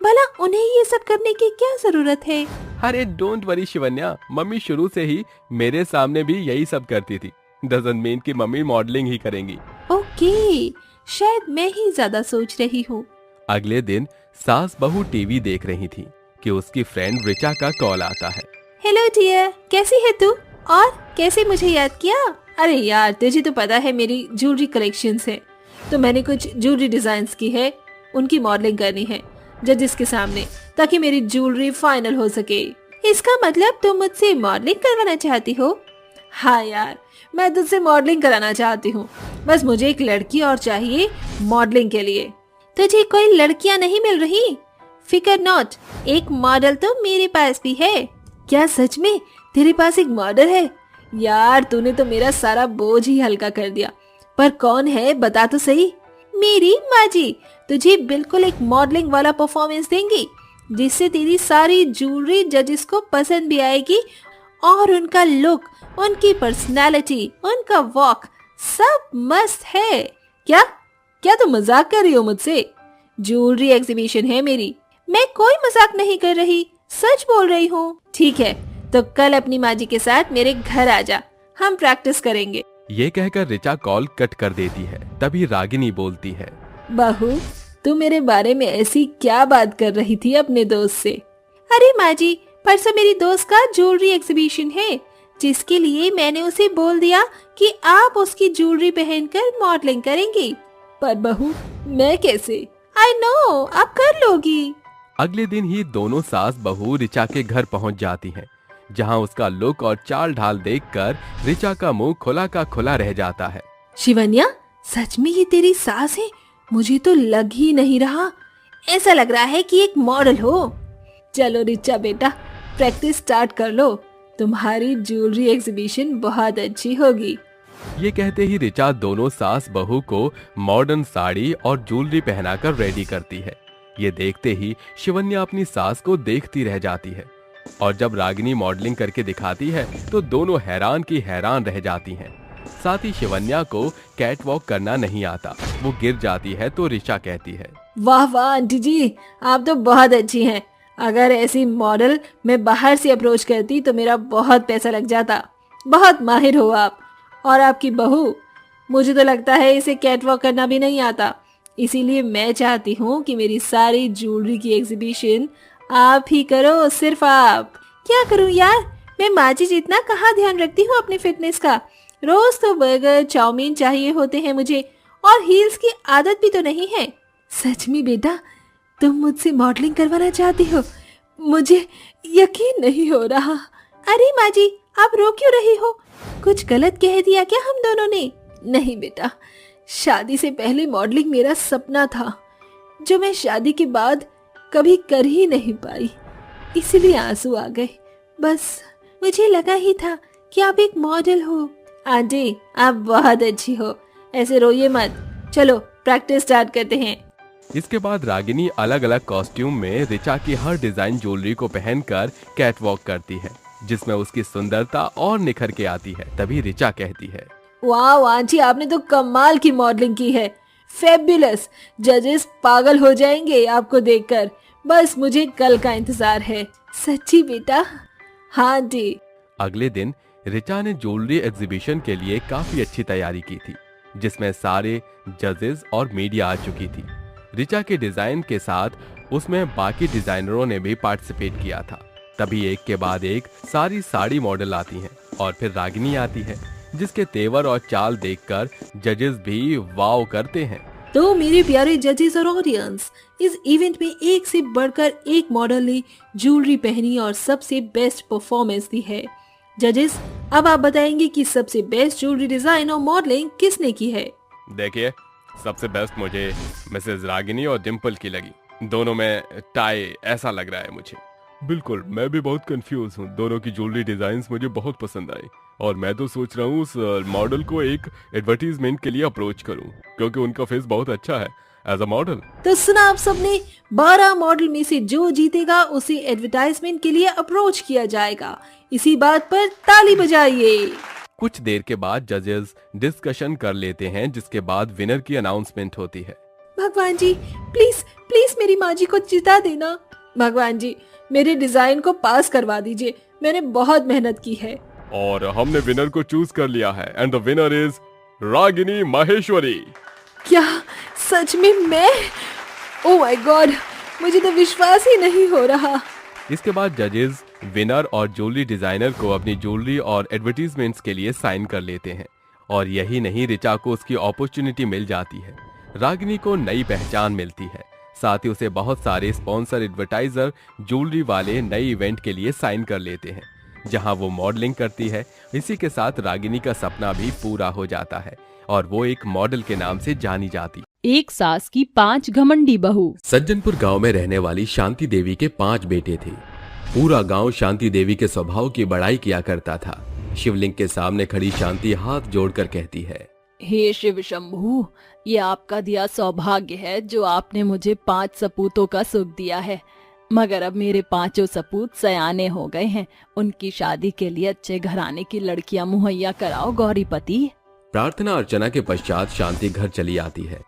भला उन्हें ये सब करने की क्या जरूरत है? अरे डोंट वरी शिवन्या, मम्मी शुरू से ही मेरे सामने भी यही सब करती थी। डजंट मीन कि मम्मी मॉडलिंग ही करेंगी। ओके, शायद मैं ही ज्यादा सोच रही हूँ। अगले दिन सास बहू टीवी देख रही थी कि उसकी फ्रेंड रिचा का कॉल आता है। हेलो डियर, कैसी है तू? और कैसे मुझे याद किया? अरे यार, तुझे तो पता है मेरी ज्वेलरी कलेक्शन है, तो मैंने कुछ ज्वेलरी डिजाइन्स की है, उनकी मॉडलिंग करनी है जजेस के सामने, ताकि मेरी ज्वेलरी फाइनल हो सके। इसका मतलब तुम मुझसे मॉडलिंग करवाना चाहती हो? हाँ यार, मैं तुझसे मॉडलिंग कराना चाहती हूँ। बस मुझे एक लड़की और चाहिए मॉडलिंग के लिए। तुझे कोई लड़कियाँ नहीं मिल रही? फिकर नॉट, एक मॉडल तो मेरे पास भी है। क्या सच में तेरे पास एक मॉडल है? यार, तूने तो मेरा सारा बोझ ही हल्का कर दिया। पर कौन है, बता तो सही। मेरी माँ जी तुझे बिल्कुल एक मॉडलिंग वाला परफॉर्मेंस देंगी, जिससे तेरी सारी ज्वेलरी जजेस को पसंद भी आएगी और उनका लुक, उनकी पर्सनालिटी, उनका वॉक सब मस्त है। क्या क्या तुम मजाक कर रही हो मुझसे? ज्वेलरी एग्जीबिशन है मेरी, मैं कोई मजाक नहीं कर रही, सच बोल रही हूँ। ठीक है, तो कल अपनी माँ जी के साथ मेरे घर आ जा, हम प्रैक्टिस करेंगे। ये कहकर रिचा कॉल कट कर देती है। तभी रागिनी बोलती है, बहू, तू मेरे बारे में ऐसी क्या बात कर रही थी अपने दोस्त से? अरे माँ जी, परसों मेरी दोस्त का ज्वेलरी एग्जीबिशन है, जिसके लिए मैंने उसे बोल दिया कि आप उसकी ज्वेलरी पहनकर मॉडलिंग करेंगी। पर बहू, मैं कैसे? आई नो, आप कर लोगी। अगले दिन ही दोनों सास बहू ऋचा के घर पहुंच जाती हैं, जहां उसका लुक और चाल ढाल देखकर ऋचा का मुंह खुला का खुला रह जाता है। शिवन्या, सच में ये तेरी सास है? मुझे तो लग ही नहीं रहा, ऐसा लग रहा है कि एक मॉडल हो। चलो ऋचा बेटा, प्रैक्टिस स्टार्ट कर लो, तुम्हारी ज्वेलरी एग्जीबिशन बहुत अच्छी होगी। ये कहते ही ऋचा दोनों सास बहू को मॉडर्न साड़ी और ज्वेलरी पहनाकर रेडी करती है। ये देखते ही शिवन्या अपनी सास को देखती रह जाती है, और जब रागिनी मॉडलिंग करके दिखाती है तो दोनों हैरान की हैरान रह जाती हैं। साथ ही शिवन्या को कैट वॉक करना नहीं आता, वो गिर जाती है तो ऋचा कहती है, वाह वाह आंटी जी, आप तो बहुत अच्छी हैं। अगर ऐसी मॉडल मैं बाहर से अप्रोच करती तो मेरा बहुत पैसा लग जाता। बहुत माहिर हो आप। और आपकी बहू, मुझे तो लगता है इसे कैट वॉक करना भी नहीं आता। इसीलिए मैं चाहती हूँ कि मेरी सारी ज्वेलरी की एग्जीबिशन आप ही करो, सिर्फ आप। क्या करूँ यार, मैं माजी जितना कहाँ ध्यान रखती हूँ अपने फिटनेस का। रोज तो बर्गर चाउमीन चाहिए होते हैं मुझे, और हील्स की आदत भी तो नहीं है। सच में बेटा, तुम मुझसे मॉडलिंग करवाना चाहती हो? मुझे यकीन नहीं हो रहा। अरे माँ जी, आप रो क्यों रही हो? कुछ गलत कह दिया क्या हम दोनों ने? नहीं बेटा, शादी से पहले मॉडलिंग मेरा सपना था, जो मैं शादी के बाद कभी कर ही नहीं पाई, इसलिए आंसू आ गए। बस मुझे लगा ही था कि आप एक मॉडल हो। आंटी, आप बहुत अच्छी हो, ऐसे रोइए मत। चलो प्रैक्टिस स्टार्ट करते हैं। इसके बाद रागिनी अलग अलग कॉस्ट्यूम में ऋचा की हर डिजाइन ज्वेलरी को पहनकर कैट वॉक करती है, जिसमें उसकी सुंदरता और निखर के आती है। तभी ऋचा कहती है, वाह आंटी, आपने तो कमाल की मॉडलिंग की है, फेब्युलस। जजेस पागल हो जाएंगे आपको देखकर। बस मुझे कल का इंतजार है। सच्ची बेटा? हाँ आंटी। अगले दिन ऋचा ने ज्वेलरी एग्जीबिशन के लिए काफी अच्छी तैयारी की थी, जिसमें सारे जजेस और मीडिया आ चुकी थी। ऋचा के डिजाइन के साथ उसमें बाकी डिजाइनरों ने भी पार्टिसिपेट किया था। तभी एक के बाद एक सारी साड़ी मॉडल आती हैं, और फिर रागिनी आती है, जिसके तेवर और चाल देखकर जजेस भी वाव करते हैं। तो मेरे प्यारे जजेस और ऑडियंस, इस इवेंट में एक से बढ़कर एक मॉडल ने ज्वेलरी पहनी और सबसे बेस्ट परफॉर्मेंस दी है। जजेस, अब आप बताएंगे कि सबसे बेस्ट ज्वेलरी डिजाइन और मॉडलिंग किसने की है? देखिए, सबसे बेस्ट मुझे मिसेस रागिनी और डिम्पल की लगी। दोनों में टाई ऐसा लग रहा है मुझे। बिल्कुल, मैं भी बहुत कंफ्यूज हूँ। दोनों की ज्वेलरी डिजाइन्स मुझे बहुत पसंद आई, और मैं तो सोच रहा हूँ उस मॉडल को एक एडवर्टीजमेंट के लिए अप्रोच करूँ, क्योंकि उनका फेस बहुत अच्छा है एज अ मॉडल। तो सुना आप सबने, 12 मॉडल में से जो जीतेगा उसे एडवर्टाइजमेंट के लिए अप्रोच किया जाएगा। इसी बात पर ताली बजाइए। कुछ देर के बाद जजेस डिस्कशन कर लेते हैं, जिसके बाद विनर की अनाउंसमेंट होती है। भगवान जी, प्लीज प्लीज मेरी माँ जी को जिता देना। भगवान जी, मेरे डिजाइन को पास करवा दीजिए, मैंने बहुत मेहनत की है। और हमने विनर को चूज कर लिया है, and the winner is Ragini Maheshwari. क्या सच में मैं? ओह माय गॉड, मुझे तो विश्वास ही नहीं हो रहा। इसके बाद जजेस विनर और ज्वेलरी डिजाइनर को अपनी ज्वेलरी और एडवर्टीजमेंट्स के लिए साइन कर लेते हैं। और यही नहीं, ऋचा को उसकी अपॉर्चुनिटी मिल जाती है। रागिनी को नई पहचान मिलती है, साथ ही उसे बहुत सारे स्पॉन्सर एडवर्टाइजर ज्वेलरी वाले नए इवेंट के लिए साइन कर लेते हैं, जहां वो मॉडलिंग करती है। इसी के साथ रागिनी का सपना भी पूरा हो जाता है, और वो एक मॉडल के नाम से जानी जाती। एक सास की 5 घमंडी बहू। सज्जनपुर गांव में रहने वाली शांति देवी के 5 बेटे थे। पूरा गांव शांति देवी के स्वभाव की बड़ाई किया करता था। शिवलिंग के सामने खड़ी शांति हाथ जोड़कर कहती है, हे शिव शंभू, ये आपका दिया सौभाग्य है जो आपने मुझे 5 सपूतों का सुख दिया है। मगर अब मेरे 5 सपूत सयाने हो गए हैं, उनकी शादी के लिए अच्छे घराने की लड़कियां मुहैया कराओ गौरीपति। प्रार्थना अर्चना के पश्चात शांति घर चली आती है।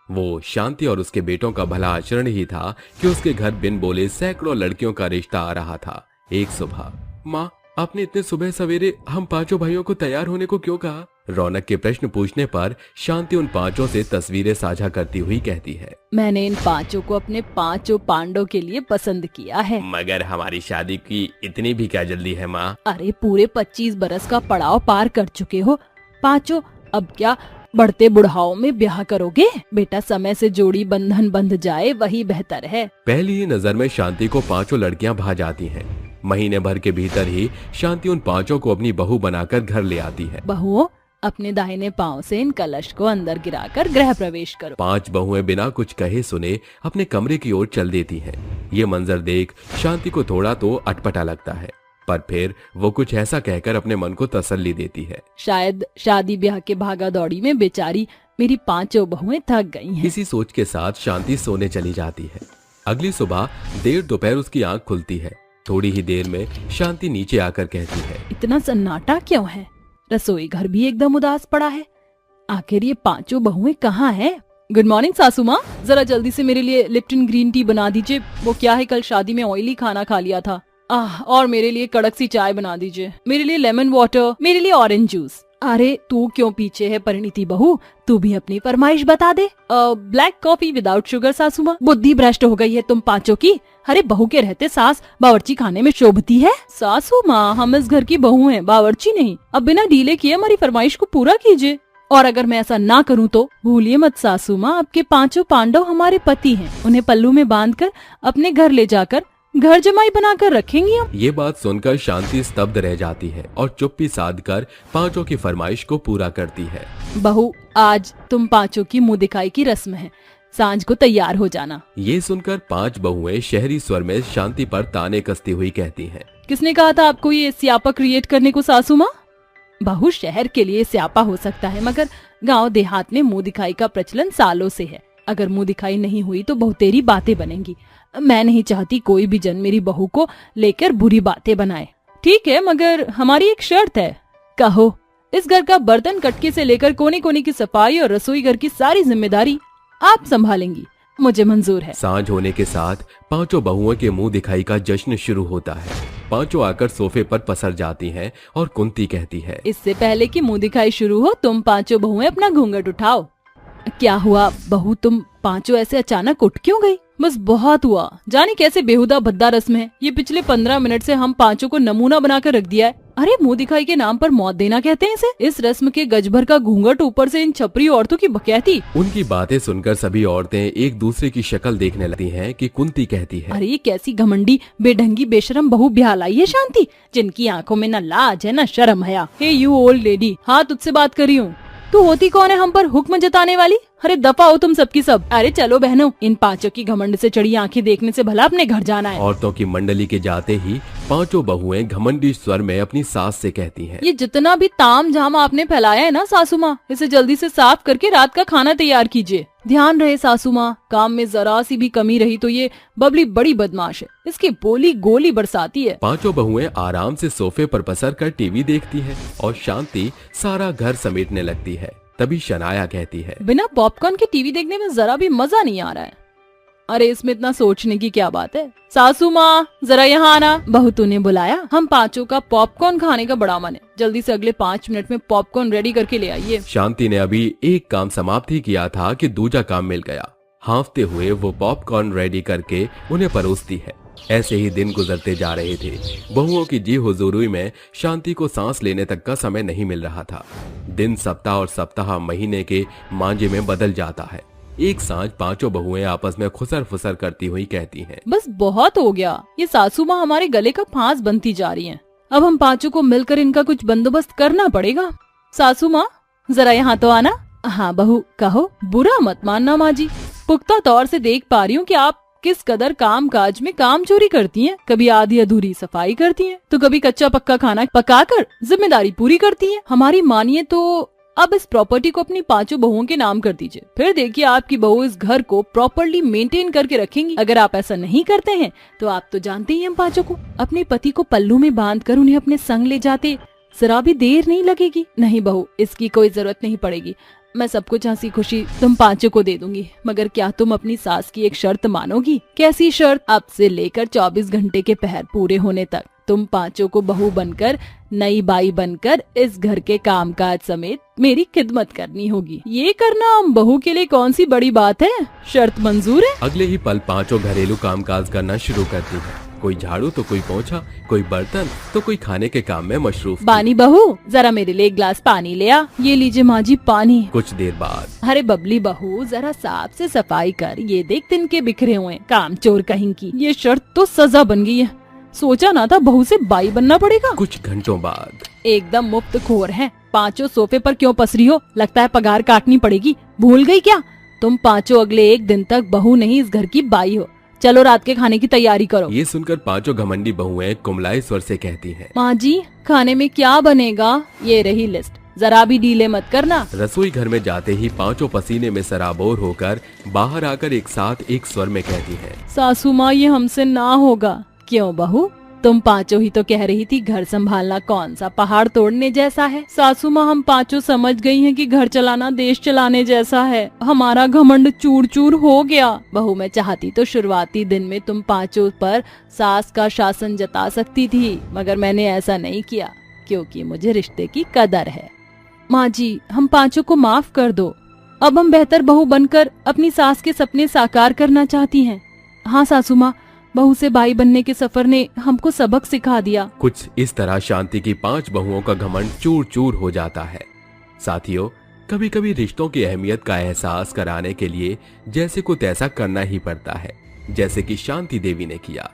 वो शांति और उसके बेटों का भला आचरण ही था कि उसके घर बिन बोले सैकड़ों लड़कियों का रिश्ता आ रहा था। एक सुबह, माँ, आपने इतने सुबह सवेरे हम 5 भाइयों को तैयार होने को क्यों कहा? रौनक के प्रश्न पूछने पर शांति उन पांचों से तस्वीरें साझा करती हुई कहती है, मैंने इन पांचों को अपने पांचों पांडवों के लिए पसंद किया है। मगर हमारी शादी की इतनी भी क्या जल्दी है माँ? अरे पूरे 25 बरस का पड़ाव पार कर चुके हो पांचों, अब क्या बढ़ते बुढ़ाओं में ब्याह करोगे? बेटा समय से जोड़ी बंधन बंध जाए वही बेहतर है। पहली ही नजर में शांति को पांचों लड़कियां भा जाती हैं। महीने भर के भीतर ही शांति उन पांचों को अपनी बहू बनाकर घर ले आती है। बहुओं, अपने दाहिने पांव से इन कलश को अंदर गिराकर गृह प्रवेश करो। 5 बहुएं बिना कुछ कहे सुने अपने कमरे की ओर चल देती हैं। ये मंजर देख शांति को थोड़ा तो अटपटा लगता है, पर फिर वो कुछ ऐसा कहकर अपने मन को तसल्ली देती है। शायद शादी ब्याह के भागा दौड़ी में बेचारी मेरी पांचों बहुएं थक गई हैं। इसी सोच के साथ शांति सोने चली जाती है। अगली सुबह देर दोपहर उसकी आंख खुलती है। थोड़ी ही देर में शांति नीचे आकर कहती है, इतना सन्नाटा क्यों है? रसोई घर भी एकदम उदास पड़ा है। आखिर ये पांचों बहुएं कहाँ हैं? गुड मॉर्निंग सासू माँ, जरा जल्दी से मेरे लिए लिप्टन ग्रीन टी बना दीजिए। वो क्या है, कल शादी में ऑयली खाना खा लिया था। और मेरे लिए कड़क सी चाय बना दीजिए। मेरे लिए लेमन वाटर, मेरे लिए ऑरेंज जूस। अरे तू क्यों पीछे है परिणीति बहू, तू भी अपनी फरमाइश बता दे। ब्लैक कॉफी विदाउट शुगर सासू माँ। बुद्धि भ्रष्ट हो गई है तुम पांचों की। अरे बहू के रहते सास बावर्ची खाने में शोभती है। सासू माँ, हम इस घर की बहू हैं, बावर्ची नहीं। अब बिना डीले किए हमारी फरमाइश को पूरा कीजिए। और अगर मैं ऐसा ना करूं तो भूलिए मत सासू माँ, आपके पांचों पांडव हमारे पति हैं। उन्हें पल्लू में बांधकर अपने घर ले जाकर घर जमाई बनाकर रखेंगी हम। ये बात सुनकर शांति स्तब्ध रह जाती है और चुप्पी साधकर पांचों की फरमाइश को पूरा करती है। बहू, आज तुम पांचों की मुंह दिखाई की रस्म है, सांझ को तैयार हो जाना। ये सुनकर 5 बहुएं शहरी स्वर में शांति पर ताने कसती हुई कहती हैं, किसने कहा था आपको ये स्यापा क्रिएट करने को सासू माँ? बहू, शहर के लिए स्यापा हो सकता है, मगर गांव देहात में मुंह दिखाई का प्रचलन सालों से है। अगर मुंह दिखाई नहीं हुई तो बहुतेरी बातें बनेंगी। मैं नहीं चाहती कोई भी जन मेरी बहू को लेकर बुरी बातें बनाए। ठीक है, मगर हमारी एक शर्त है। कहो। इस घर का बर्तन कटके से लेकर कोने कोने की सफाई और रसोई घर की सारी जिम्मेदारी आप संभालेंगी। मुझे मंजूर है। सांझ होने के साथ पांचों बहुओं के मुंह दिखाई का जश्न शुरू होता है। पांचों आकर सोफे पर पसर जाती हैं और कुंती कहती है, इससे पहले कि मुंह दिखाई शुरू हो, तुम पांचों बहुएं अपना घूंघट उठाओ। क्या हुआ बहू, तुम पांचों ऐसे अचानक उठ क्यों गई? बस बहुत हुआ, जाने कैसे बेहुदा भद्दा रस्म है। ये पिछले 15 मिनट से हम पांचों को नमूना बनाकर रख दिया है। अरे मुंह दिखाई के नाम पर मौत देना कहते हैं इसे। इस रस्म के गज भर का घूंघट, ऊपर से इन छपरी औरतों की बकैती। उनकी बातें सुनकर सभी औरतें एक दूसरे की शक्ल देखने लगती हैं कि कुंती कहती है, अरे ये कैसी घमंडी बेढंगी बेशरम बहू ब्याह लाई है शांति, जिनकी आंखों में न लाज है न शर्म हया। हे यू ओल्ड लेडी, हाँ तुझसे बात कर रही हूँ। तू होती कौन है हम पर हुक्म जताने वाली? अरे दफा हो तुम सबकी सब। अरे चलो बहनों, इन पांचों की घमंड से चढ़ी आंखें देखने से भला अपने घर जाना है। औरतों की मंडली के जाते ही पांचों बहुएं घमंडी स्वर में अपनी सास से कहती हैं, ये जितना भी ताम झाम आपने फैलाया है ना सासू माँ, इसे जल्दी से साफ करके रात का खाना तैयार कीजिए। ध्यान रहे सासू माँ, काम में जरा सी भी कमी रही तो ये बबली बड़ी बदमाश है, इसकी बोली गोली बरसाती है। पांचों बहुएं आराम से सोफे पर पसर कर टीवी देखती हैं और शांति सारा घर समेटने लगती है। तभी शनाया कहती है, बिना पॉपकॉर्न के टीवी देखने में जरा भी मजा नहीं आ रहा है। अरे इसमें इतना सोचने की क्या बात है? सासू माँ जरा यहाँ आना। बहू तूने बुलाया? हम पांचों का पॉपकॉर्न खाने का बड़ा मन है, जल्दी से अगले 5 मिनट में पॉपकॉर्न रेडी करके ले आइए। शांति ने अभी एक काम समाप्त ही किया था कि दूजा काम मिल गया। हांफते हुए वो पॉपकॉर्न रेडी करके उन्हें परोसती है। ऐसे ही दिन गुजरते जा रहे थे। बहुओं की जी हुजूरी में शांति को सांस लेने तक का समय नहीं मिल रहा था। दिन सप्ताह और सप्ताह महीने के मांझे में बदल जाता है। एक सांझ पांचों बहुएं आपस में खुसर फुसर करती हुई कहती हैं, बस बहुत हो गया, ये सासू माँ हमारे गले का फांस बनती जा रही हैं। अब हम पांचों को मिलकर इनका कुछ बंदोबस्त करना पड़ेगा। सासू माँ जरा यहाँ तो आना। हाँ बहू कहो। बुरा मत मानना माँ जी, पुख्ता तौर से देख पा रही हूँ कि आप किस कदर काम काज में काम चोरी करती हैं। कभी आधी अधूरी सफाई करती हैं, तो कभी कच्चा पक्का खाना पकाकर जिम्मेदारी पूरी करती हैं। हमारी मानिए तो अब इस प्रॉपर्टी को अपनी पांचों बहुओं के नाम कर दीजिए, फिर देखिए आपकी बहू इस घर को प्रॉपर्ली मेंटेन करके रखेंगी। अगर आप ऐसा नहीं करते हैं तो आप तो जानते ही हम पांचों को अपने पति को पल्लू में बांधकर उन्हें अपने संग ले जाते जरा भी देर नहीं लगेगी। नहीं बहू, इसकी कोई जरूरत नहीं पड़ेगी। मैं सब कुछ हंसी खुशी तुम पांचों को दे दूंगी, मगर क्या तुम अपनी सास की एक शर्त मानोगी? कैसी शर्त? अब से लेकर 24 घंटे के पहर पूरे होने तक तुम पांचों को बहू बनकर, नई बाई बनकर इस घर के कामकाज समेत मेरी खिदमत करनी होगी। ये करना बहू के लिए कौन सी बड़ी बात है, शर्त मंजूर है। अगले ही पल पांचों घरेलू कामकाज करना शुरू करती है। कोई झाड़ू तो कोई पोंछा, कोई बर्तन तो कोई खाने के काम में मशरूफ थी। बानी बहू, जरा मेरे लिए एक गिलास पानी ले आ। ये लीजिए माँ जी पानी। कुछ देर बाद, अरे बबली बहू, जरा साफ से सफाई कर। ये देख तिनके बिखरे हुए, काम चोर कहीं की। ये शर्त तो सजा बन गई है। सोचा ना था बहू से बाई बनना पड़ेगा। कुछ घंटों बाद, एकदम मुफ्त खोर है। पांचों सोफे पर क्यों पसरी हो? लगता है पगार काटनी पड़ेगी। भूल गई क्या? तुम पांचों अगले एक दिन तक बहू नहीं, इस घर की बाई हो। चलो रात के खाने की तैयारी करो। ये सुनकर पांचों घमंडी बहुएं कुमलाए स्वर से कहती हैं, माँ जी, खाने में क्या बनेगा? ये रही लिस्ट, जरा भी डीले मत करना। रसोई घर में जाते ही पांचों पसीने में सराबोर होकर बाहर आकर एक साथ एक स्वर में कहती हैं, सासू माँ, ये हमसे ना होगा। क्यों बहू? तुम पांचों ही तो कह रही थी घर संभालना कौन सा पहाड़ तोड़ने जैसा है। सासू माँ, हम पांचों समझ गई हैं कि घर चलाना देश चलाने जैसा है। हमारा घमंड चूर चूर हो गया। बहू, मैं चाहती तो शुरुआती दिन में तुम पांचों पर सास का शासन जता सकती थी, मगर मैंने ऐसा नहीं किया क्योंकि मुझे रिश्ते की कदर है। माँ जी, हम पांचों को माफ कर दो। अब हम बेहतर बहू बनकर अपनी सास के सपने साकार करना चाहती हैं। हाँ सासू माँ, बहू से बाई बनने के सफर ने हमको सबक सिखा दिया। कुछ इस तरह शांति की 5 बहुओं का घमंड चूर चूर हो जाता है। साथियों, कभी कभी रिश्तों की अहमियत का एहसास कराने के लिए जैसे को तैसा करना ही पड़ता है, जैसे कि शांति देवी ने किया।